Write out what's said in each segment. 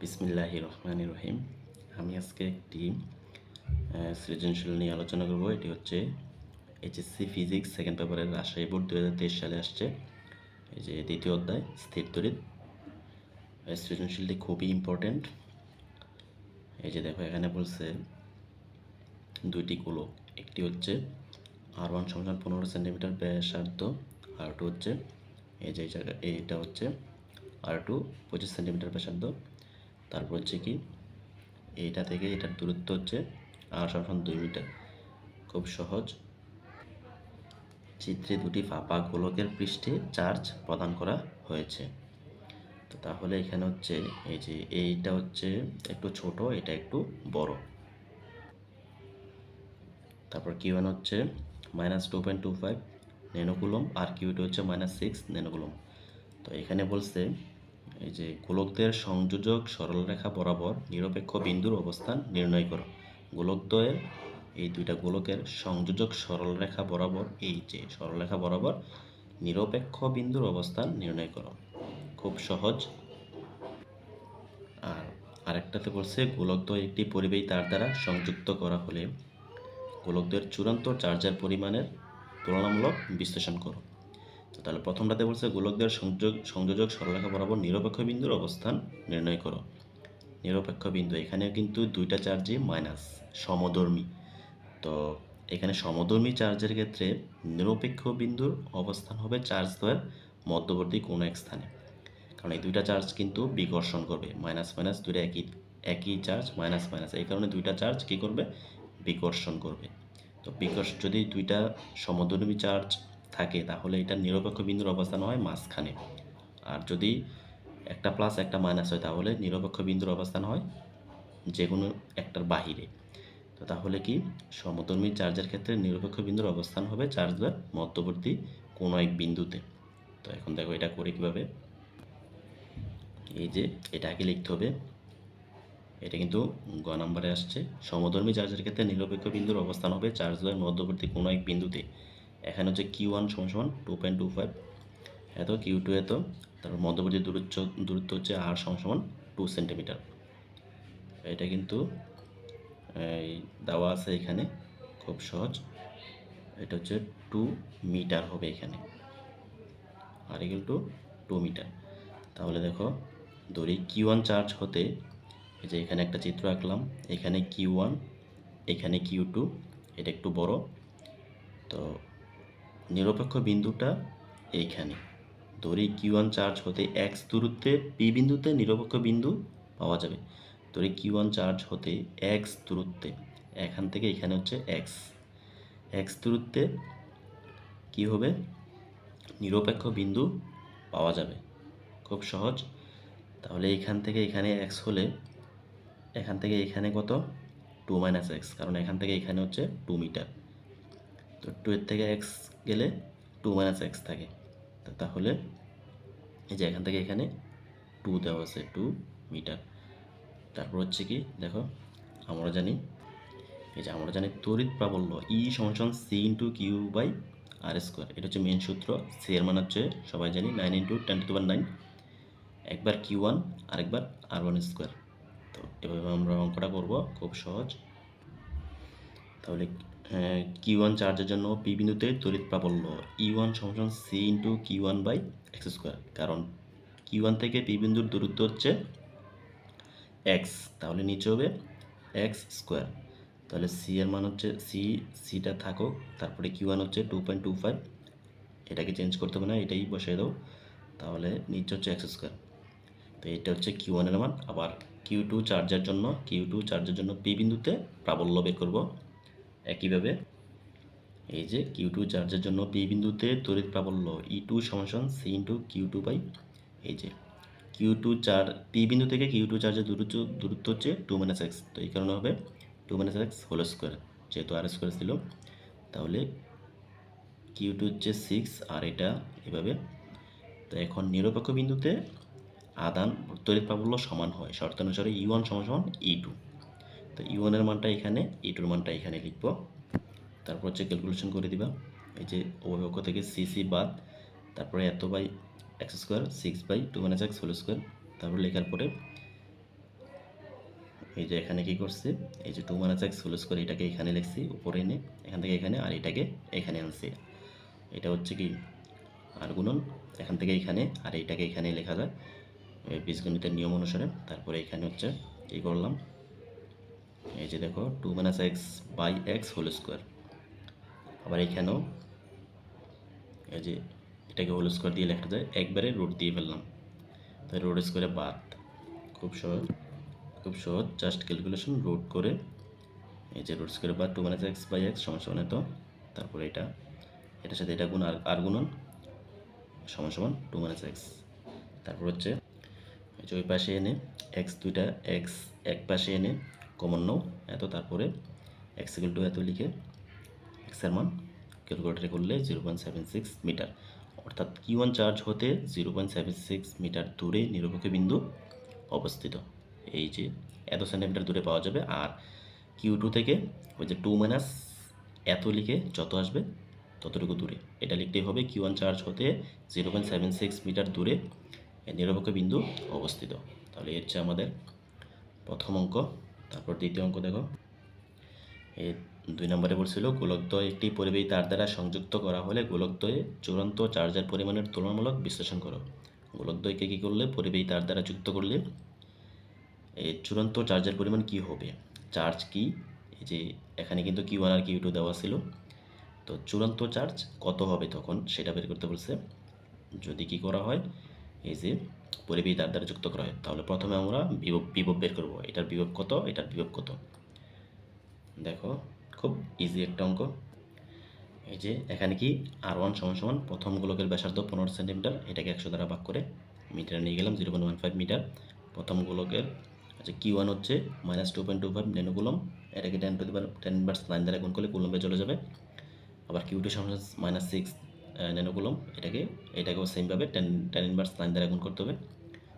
বিসমিল্লাহির রহমানির রহিম। আমি আজকে একটি সৃজনশীল নিয়ে আলোচনা করব। এটি হচ্ছে এইচএসসি ফিজিক্স সেকেন্ড পেপারের রাজশাহী বোর্ড 2023 সালে আসছে। এই যে দ্বিতীয় অধ্যায় স্থির তড়িৎ। সৃজনশীলটি খুবই ইম্পর্টেন্ট। এই যে দেখো এখানে বলছে দুইটি গোলক, একটি হচ্ছে R1 সমান 15 সেন্টিমিটার ব্যাসার্ধ, R2 হচ্ছে এই যে জায়গা এইটা হচ্ছে R2 25 সেন্টিমিটার ব্যাসার্ধ। তারপর হচ্ছে কি এইটা থেকে এটার দূরত্ব হচ্ছে R সমান 2 মিটার। খুব সহজ। চিত্রে দুটি ফাঁপা গোলকের পৃষ্ঠে চার্জ প্রদান করা হয়েছে। তো তাহলে এখানে হচ্ছে এই যে এইটা হচ্ছে একটু ছোট, এটা একটু বড়। তারপর Q1 হচ্ছে -2.25 ন্যানোকুলম আর Q2 হচ্ছে -6 ন্যানোকুলম। তো এখানে বলছে এই যে গোলকদের সংযোজক সরলরেখা বরাবর নিরপেক্ষ বিন্দুর অবস্থান নির্ণয় করো। গোলকদ্বয়ের এই দুইটা গোলকের সংযোজক সরলরেখা বরাবর এই যে সরলরেখা বরাবর নিরপেক্ষ বিন্দুর অবস্থান নির্ণয় করো। খুব সহজ। আর আরেকটাতে বলছে গোলকদ্বয় একটি পরিবাহী তার দ্বারা সংযুক্ত করা হলে গোলকদ্বয়ের চূড়ান্ত চার্জের পরিমাণের তুলনামূলক বিশ্লেষণ করো। তো তাহলে প্রথমটাতে বলছে গোলকদের সংযোজক সরলরেখা বরাবর নিরপেক্ষ বিন্দুর অবস্থান নির্ণয় করো। নিরপেক্ষ বিন্দু এখানে কিন্তু দুইটা চার্জই মাইনাস, সমধর্মী। তো এখানে সমধর্মী চার্জের ক্ষেত্রে নিরপেক্ষ বিন্দুর অবস্থান হবে চার্জ দ্বয়ের মধ্যবর্তী কোনো এক স্থানে, কারণ এই দুইটা চার্জ কিন্তু বিকর্ষণ করবে। মাইনাস মাইনাস দুইটা একই চার্জ, মাইনাস মাইনাস, এই কারণে দুইটা চার্জ কী করবে? বিকর্ষণ করবে। তো যদি দুইটা সমধর্মী চার্জ থাকে তাহলে এটা নিরপেক্ষ বিন্দুর অবস্থান হয় মাঝখানে। আর যদি একটা প্লাস একটা মাইনাস হয় তাহলে নিরপেক্ষ বিন্দুর অবস্থান হয় যে কোনো একটার বাহিরে। তো তাহলে কি সমধর্মী চার্জের ক্ষেত্রে নিরপেক্ষ বিন্দুর অবস্থান হবে চার্জের মধ্যবর্তী কোনো এক বিন্দুতে। তো এখন দেখো এটা করে কীভাবে। এই যে এটা আগে লিখতে হবে, এটা কিন্তু গ নাম্বারে আসছে। সমধর্মী চার্জের ক্ষেত্রে নিরপেক্ষ বিন্দুর অবস্থান হবে চার্জের মধ্যবর্তী কোনো এক বিন্দুতে। এখানে হচ্ছে Q1 সমান 2.25, এত Q2 এত, তারপর মধ্যবর্তী দূরত্ব হচ্ছে R সমান 2 সেন্টিমিটার। এটা কিন্তু এই দেওয়া আছে এখানে, খুব সহজ। এটা হচ্ছে 2 মিটার হবে এখানে, আর ইকুয়াল টু 2 মিটার। তাহলে দেখো ধরি Q1 চার্জ হতে, এই যে এখানে একটা চিত্র আঁকলাম, এখানে Q1, এখানে Q2, এটা একটু বড়। তো নিরপেক্ষ বিন্দুটা এইখানে। ধরি Q1 চার্জ হতে x দূরত্বে P বিন্দুতে নিরপেক্ষ বিন্দু পাওয়া যাবে। ধরি Q1 চার্জ হতে x দূরত্বে, এখান থেকে এখানে হচ্ছে x দূরত্বে কি হবে? নিরপেক্ষ বিন্দু পাওয়া যাবে। খুব সহজ। তাহলে এখান থেকে এখানে x হলে এখান থেকে এখানে কত? 2 - x, কারণ এখান থেকে এখানে হচ্ছে 2 মিটার। তো 2 এর থেকে x গেলে 2 - x থাকে। তাহলে এই যে এখান থেকে এখানে 2 দেওয়া আছে, 2 মিটার। তারপর হচ্ছে কি দেখো, আমরা জানি তড়িৎ প্রাবল্য E সমান c × Q/r²। এটা হচ্ছে মেন সূত্র। সি এর মান হচ্ছে সবাই জানি 9 × 10⁹ একবার Q1 আরেকবার R1²। তো এভাবে আমরা অঙ্কটা করব, খুব সহজ। তাহলে Q1 চার্জের জন্য P বিন্দুতে তড়িৎ প্রাবল্য E1 সমান c × Q1/x², কারণ Q1 থেকে P বিন্দুর দূরত্ব হচ্ছে x, তাহলে নিচে হবে x²। তাহলে c এর মান হচ্ছে সিটা থাকুক, তারপরে Q1 হচ্ছে 2.25, এটাকে চেঞ্জ করতে হবে না, এটাই বসিয়ে দাও। তাহলে নিচে হচ্ছে x²। তো এটা হচ্ছে Q1 এর মান। আবার Q2 চার্জের জন্য P বিন্দুতে প্রাবল্য বের করব একইভাবে। এই যে Q2 চার্জের জন্য P বিন্দুতে তড়িৎ প্রাবল্য E2 সমান c × Q2 এই যে Q2 P বিন্দু থেকে Q2 চার্জের দূরত্ব হচ্ছে 2 - x, তো এই কারণে হবে 2 - x হোল স্কোয়ার, যেহেতু R² ছিল। তাহলে Q2 হচ্ছে 6 আর এটা এভাবে। তো এখন নিরপেক্ষ বিন্দুতে আদান তড়িৎ প্রাবল্য সমান হয় শর্তানুসারে E1 সমান E2। তো E1 এর মানটা এখানে, E2 এর মানটা এখানে লিখব। তারপর হচ্ছে ক্যালকুলেশন করে দিবা। এই যে উভয়পক্ষ থেকে CC বাদ, তারপরে এত by x², 6/2 - x whole square. তারপর লেখার পরে এই যে এখানে কি করছি, এই যে 2 - x হোল স্কয়ার এটাকে এখানে লিখছি উপরে এনে এখান থেকে এখানে, আর এটাকে এখানে আনছি। এটা হচ্ছে কি আর গুণন এখান থেকে এখানে, আর এইটাকে এখানে লেখা যায় বীজগণিতের নিয়ম অনুসারে। তারপরে এখানে হচ্ছে কি করলাম, এই যে দেখো 2 - x/x হোল স্কয়ার। আবার এইখানেও এই যে এটাকে হোল স্কয়ার দিয়ে লেখা যায়, একবারে রুট দিয়ে ফেললাম, তাই রুট স্কয়ারে বাদ। খুব সহজ, খুব সহজ, জাস্ট ক্যালকুলেশন রুট করে এই যে রুট স্কয়ারে বাদ 2 - x/x সমান এত, তারপরে এটার সাথে এটা গুণ আর গুণন সমান 2 - x। তারপর হচ্ছে এই যে ওই পাশে এনে দুইটা x এক পাশে এনে কমন নাও এত, তারপরে x = এত লিখে x এর মান ক্যালকুলেটরে করলে 0.76 মিটার, অর্থাৎ Q1 চার্জ হতে 0.76 মিটার দূরে নিরপেক্ষ বিন্দু অবস্থিত। এই যে এত সেন্টিমিটার দূরে পাওয়া যাবে। আর Q2 থেকে ওই যে 2 - এত লিখে যত আসবে ততটুকু দূরে, এটা লিখতেই হবে Q1 চার্জ হতে 0.76 মিটার দূরে নিরপেক্ষ বিন্দু অবস্থিত। তাহলে এর হচ্ছে আমাদের প্রথম অঙ্ক। তারপর দ্বিতীয় অঙ্ক দেখো, এই 2 নম্বরে বলছিল গোলকদ্বয় একটি পরিবাহী তার দ্বারা সংযুক্ত করা হলে গোলকদ্বয়ে চূড়ান্ত চার্জের পরিমাণের তুলনামূলক বিশ্লেষণ করো। গোলকদ্বয়কে কী করলে, পরিবাহী তার দ্বারা যুক্ত করলে এই চূড়ান্ত চার্জের পরিমাণ কি হবে, চার্জ কি, এই যে এখানে কিন্তু Q1 আর Q2 দেওয়া ছিল, তো চূড়ান্ত চার্জ কত হবে তখন সেটা বের করতে বলছে। যদি কি করা হয়, এই যে পরিবাহী তার দ্বারা যুক্ত করা হয়, তাহলে প্রথমে আমরা বিভব বের করব, এটার বিভব কত, এটার বিভব কত। দেখো খুব ইজি একটা অঙ্ক। এই যে এখানে কি R1 = প্রথম গোলকের ব্যাসার্ধ 15 সেন্টিমিটার, এটাকে 100 দ্বারা ভাগ করে মিটারে নিয়ে গেলাম 0.15 মিটার। প্রথম গোলকের আচ্ছা Q1 হচ্ছে -2.25 ন্যানোকুলম, এটাকে 10⁻⁹ দ্বারা গুণ করলে কুলম্বে চলে যাবে। আবার Q2 = -6 ন্যানোকুলম, এটাকেও সেমভাবে 10⁻⁹ দ্বারা গুণ করতে হবে,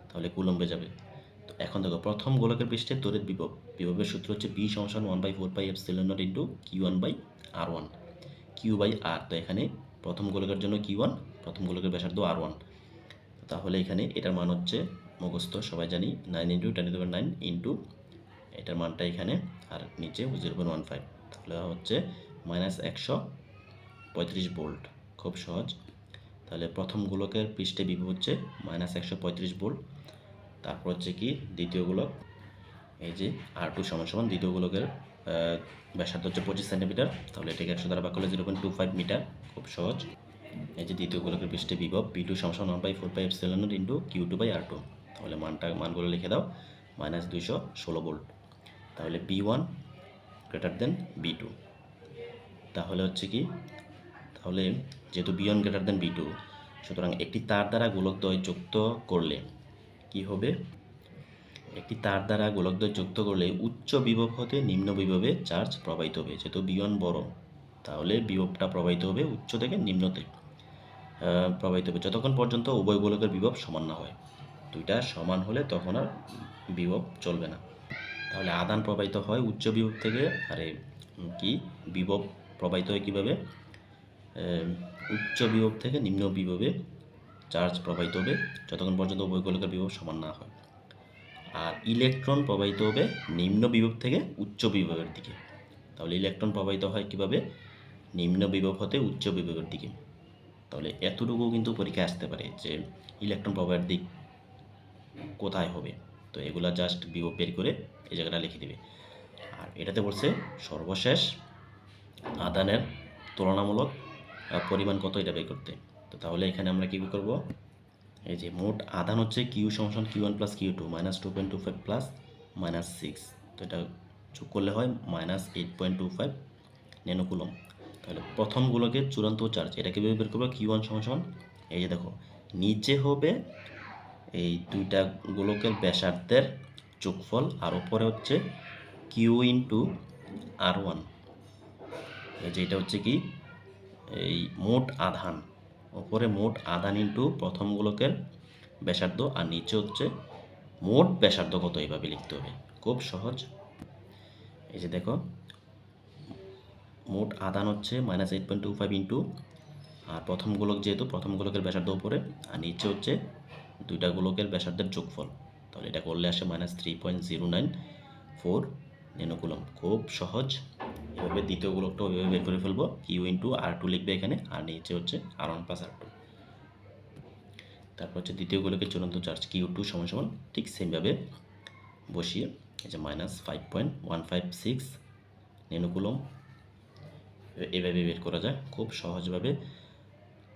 তাহলে কুলম্বে যাবে। তো এখন দেখো প্রথম গোলকের পৃষ্ঠে তড়িৎ বিভবের সূত্র হচ্ছে B = 1/4πε0 Q1/R1 Q/R। তো এখানে প্রথম গোলকের জন্য Q1, প্রথম গোলকের ব্যাসার্ধ R1, তাহলে এখানে এটার মান হচ্ছে মুখস্থ সবাই জানি 9 × 10⁹ ইন্টু এটার মানটা এখানে আর নিচে 0.15, তাহলে হচ্ছে -135 ভোল্ট। খুব সহজ। তাহলে প্রথম গোলকের পৃষ্ঠে বিভব হচ্ছে -135 ভোল্ট। তারপর হচ্ছে কি দ্বিতীয় গোলক, এই যে R2 = দ্বিতীয় গোলকের ব্যাসার্ধ হচ্ছে 25 সেন্টিমিটার, তাহলে এটাকে 100 দ্বারা ভাগ করলে 0.25 মিটার। খুব সহজ। এই যে দ্বিতীয় গোলকের পৃষ্ঠে বিভব B2 = 1/4πε0 Q2/R2, তাহলে মানগুলো লিখে দাও, -216 ভোল্ট। তাহলে B1 > B2, তাহলে হচ্ছে কি, তাহলে যেহেতু B1 > B2, সুতরাং একটি তার দ্বারা গোলকদ্বয় যুক্ত করলে কি হবে, একটি তার দ্বারা গোলকদ্বয় যুক্ত করলে উচ্চ বিভব হতে নিম্ন বিভবে চার্জ প্রবাহিত হবে। যেহেতু B1 বড়, তাহলে বিভবটা প্রবাহিত হবে উচ্চ থেকে নিম্নতে প্রবাহিত হবে যতক্ষণ পর্যন্ত উভয় গোলকের বিভব সমান না হয়। দুইটা সমান হলে তখন আর বিভব চলবে না। তাহলে আধান প্রবাহিত হয় উচ্চ বিভব থেকে, আরে কি বিভব প্রবাহিত হয় কীভাবে, উচ্চ বিভব থেকে নিম্ন বিভবে চার্জ প্রবাহিত হবে যতক্ষণ পর্যন্ত উভয় গোলকের বিভব সমান না হয়। আর ইলেকট্রন প্রবাহিত হবে নিম্ন বিভব থেকে উচ্চ বিভবের দিকে। তাহলে ইলেকট্রন প্রবাহিত হয় কীভাবে, নিম্ন বিভব হতে উচ্চ বিভবের দিকে। তাহলে এতটুকু কিন্তু পরীক্ষায় আসতে পারে যে ইলেকট্রন প্রবাহের দিক কোথায় হবে, তো এগুলা জাস্ট বিভব বের করে এই জায়গাটা লিখে দিবে। আর এটাতে বলছে সর্বশেষ আধানের তুলনামূলক পরিমাণ কত, এটা বের করতে। তো তাহলে এখানে আমরা কী করব, এই যে মোট আধান হচ্ছে Q = Q1 + Q2 -2.25 + -6, তো এটা যোগ করলে হয় -8.25 ন্যানোকুলম। তাহলে প্রথম গোলকের চূড়ান্ত চার্জ, এটা কীভাবে বের করবো, Q1 = এই যে দেখো নিচে হবে এই দুইটা গোলকের ব্যাসার্ধের যোগফল, আর উপরে হচ্ছে Q × R1, এই যে এটা হচ্ছে কি এই মোট আধান, উপরে মোট আধান ইন্টু প্রথম গোলকের ব্যাসার্ধ, আর নিচে হচ্ছে মোট ব্যাসার্ধ কত, এইভাবে লিখতে হবে। খুব সহজ। এই যে দেখো মোট আধান হচ্ছে -8.25 ইন্টু, আর প্রথম গোলক যেহেতু প্রথম গোলকের ব্যাসার্ধ উপরে, আর নিচে হচ্ছে দুইটা গোলকের ব্যাসার্ধের যোগফল, তাহলে এটা করলে আসে -3.09। 4 ন্যানোকুলম। খুব সহজ। এভাবে দ্বিতীয় গোলকটাও এভাবে বের করে ফেলবো। কিউ ইন্টু R2 লিখবে এখানে, আর নিচে হচ্ছে R1 প্লাস R2। তারপর হচ্ছে দ্বিতীয় গোলকের চূড়ান্ত চার্জ Q2 সমান সমান ঠিক সেমভাবে বসিয়ে এই যে -5.156 ন্যানোকুলম এভাবে বের করা যায় খুব সহজভাবে।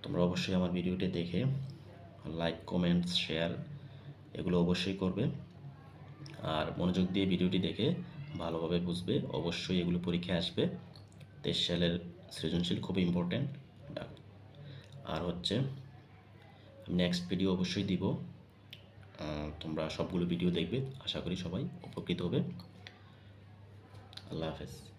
তোমরা অবশ্যই আমার ভিডিওটি দেখে লাইক, কমেন্টস, শেয়ার এগুলো অবশ্যই করবে, আর মনোযোগ দিয়ে ভিডিওটি দেখে ভালোভাবে বুঝবে। অবশ্যই এগুলো পরীক্ষায় আসবে। 23 সালের সৃজনশীল খুব ইম্পর্ট্যান্ট। আর হচ্ছে নেক্সট ভিডিও অবশ্যই দিব, তোমরা সবগুলো ভিডিও দেখবে। আশা করি সবাই উপকৃত হবে। আল্লাহ হাফেজ।